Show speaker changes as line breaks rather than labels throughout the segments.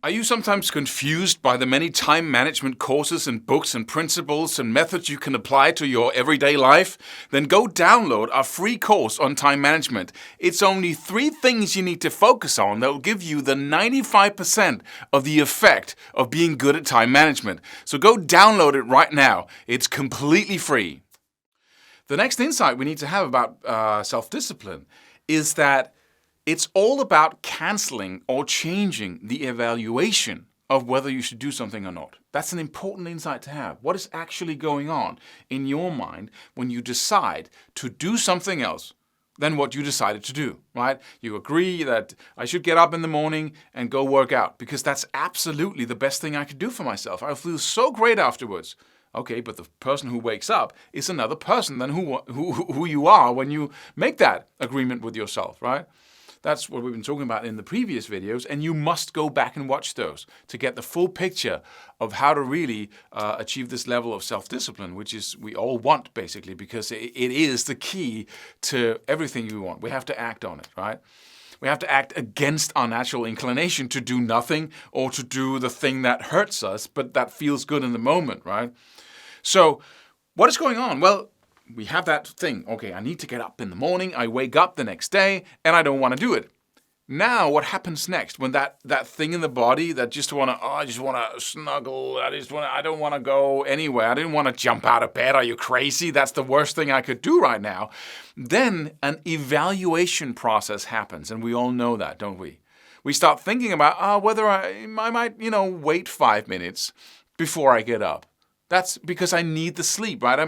Are you sometimes confused by the many time management courses and books and principles and methods you can apply to your everyday life? Then go download our free course on time management. It's only 3 things you need to focus on that will give you the 95% of the effect of being good at time management. So go download it right now. It's completely free. The next insight we need to have about self-discipline is that it's all about canceling or changing the evaluation of whether you should do something or not. That's an important insight to have. What is actually going on in your mind when you decide to do something else than what you decided to do, right? You agree that I should get up in the morning and go work out because that's absolutely the best thing I could do for myself. I feel so great afterwards. Okay, but the person who wakes up is another person than who you are when you make that agreement with yourself, right? That's what we've been talking about in the previous videos, and you must go back and watch those to get the full picture of how to really achieve this level of self-discipline, which is we all want, basically, because it is the key to everything we want. We have to act on it, right? We have to act against our natural inclination to do nothing or to do the thing that hurts us, but that feels good in the moment, right? So what is going on? Well, we have that thing. Okay, I need to get up in the morning. I wake up the next day and I don't want to do it. Now, what happens next when that thing in the body that I just want to snuggle. I don't want to go anywhere. I didn't want to jump out of bed. Are you crazy? That's the worst thing I could do right now. Then an evaluation process happens, and we all know that, don't we? We start thinking about whether I might, wait 5 minutes before I get up. That's because I need the sleep, right?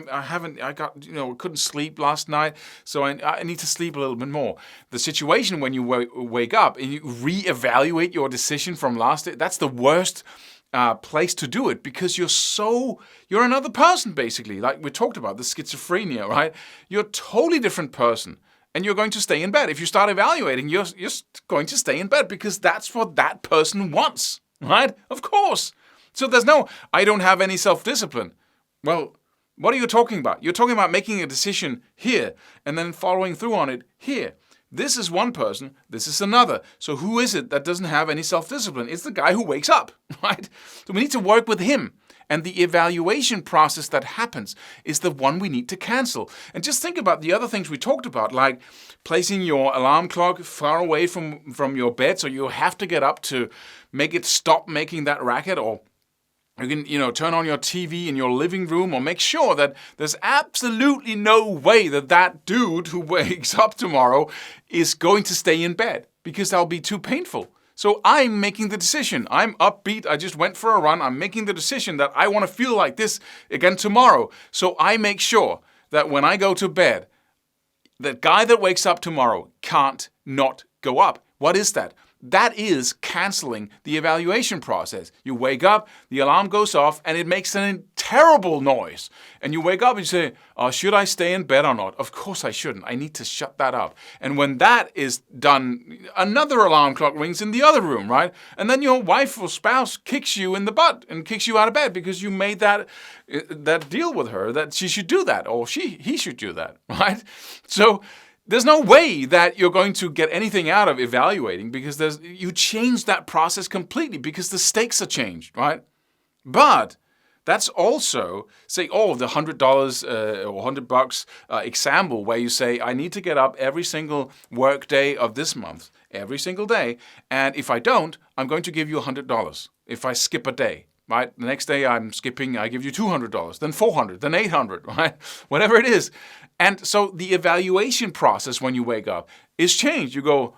Couldn't sleep last night, so I need to sleep a little bit more. The situation when you wake up and you reevaluate your decision from last day, that's the worst place to do it because you're another person, basically. Like we talked about, the schizophrenia, right? You're a totally different person. And you're going to stay in bed. If you start evaluating, you're going to stay in bed because that's what that person wants, right? Of course. So there's I don't have any self-discipline. Well, what are you talking about? You're talking about making a decision here and then following through on it here. This is one person, this is another. So who is it that doesn't have any self-discipline? It's the guy who wakes up, right? So we need to work with him. And the evaluation process that happens is the one we need to cancel. And just think about the other things we talked about, like placing your alarm clock far away from your bed so you have to get up to make it stop making that racket, or you can, turn on your TV in your living room, or make sure that there's absolutely no way that dude who wakes up tomorrow is going to stay in bed because that'll be too painful. So I'm making the decision. I'm upbeat. I just went for a run. I'm making the decision that I want to feel like this again tomorrow. So I make sure that when I go to bed, the guy that wakes up tomorrow can't not go up. What is that? That is canceling the evaluation process. You wake up, the alarm goes off, and it makes a terrible noise. And you wake up and you say, should I stay in bed or not? Of course I shouldn't. I need to shut that up. And when that is done, another alarm clock rings in the other room, right? And then your wife or spouse kicks you in the butt and kicks you out of bed because you made that deal with her that she should do that, or he should do that, right? So there's no way that you're going to get anything out of evaluating because you change that process completely because the stakes are changed, right? But that's also, say, the $100 or $100 example where you say, I need to get up every single work day of this month, every single day, and if I don't, I'm going to give you $100 if I skip a day. Right? The next day I'm skipping, I give you $200, then $400, then $800, right? Whatever it is. And so the evaluation process when you wake up is changed. You go,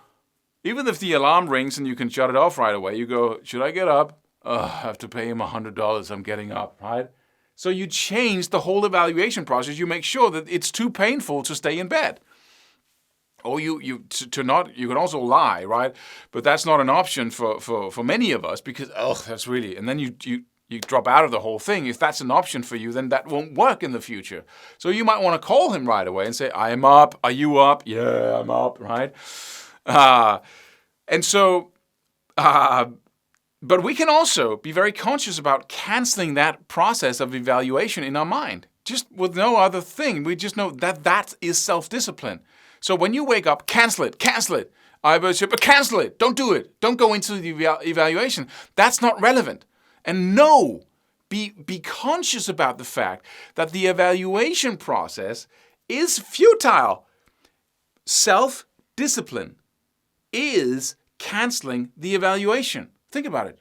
even if the alarm rings and you can shut it off right away, you go, should I get up? I have to pay him $100, I'm getting up, right? So you change the whole evaluation process. You make sure that it's too painful to stay in bed. Or you can also lie, right? But that's not an option for many of us because, that's really, and then you drop out of the whole thing. If that's an option for you, then that won't work in the future. So you might want to call him right away and say, I am up. Are you up? Yeah, I'm up, right? But we can also be very conscious about canceling that process of evaluation in our mind. Just with no other thing. We just know that is self-discipline. So when you wake up, cancel it. I would say, but cancel it. Don't do it. Don't go into the evaluation. That's not relevant. And no, be conscious about the fact that the evaluation process is futile. Self-discipline is canceling the evaluation. Think about it.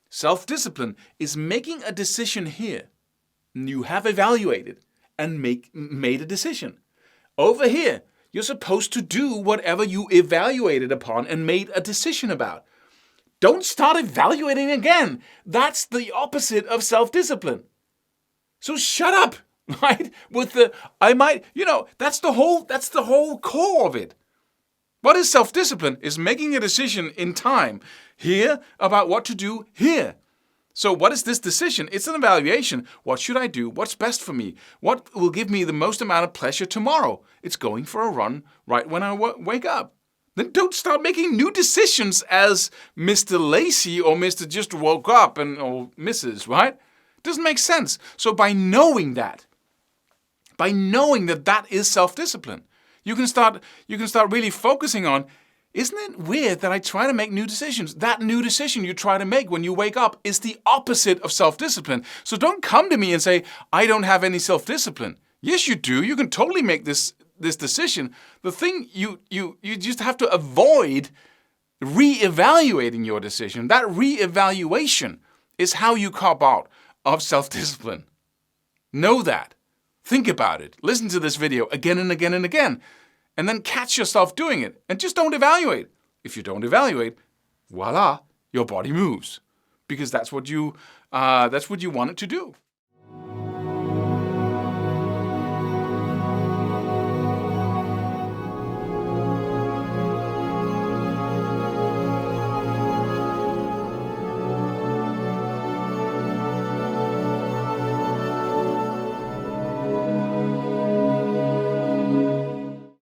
Self-discipline is making a decision here. You have evaluated and made a decision. Over here, you're supposed to do whatever you evaluated upon and made a decision about. Don't start evaluating again. That's the opposite of self-discipline. So shut up, right? With the, that's the whole core of it. What is self-discipline? Is making a decision in time here about what to do here. So what is this decision? It's an evaluation. What should I do? What's best for me? What will give me the most amount of pleasure tomorrow? It's going for a run right when I wake up. Then don't start making new decisions as Mr. Lazy or Mr. Just Woke Up or Mrs., right? Doesn't make sense. So by knowing that that is self-discipline, you can start really focusing on, isn't it weird that I try to make new decisions? That new decision you try to make when you wake up is the opposite of self-discipline. So don't come to me and say, I don't have any self-discipline. Yes, you do. You can totally make this decision. The thing you just have to avoid re-evaluating your decision. That re-evaluation is how you cop out of self-discipline. Know that. Think about it. Listen to this video again and again and again. And then catch yourself doing it. And just don't evaluate. If you don't evaluate, voila, your body moves. Because that's what you want it to do.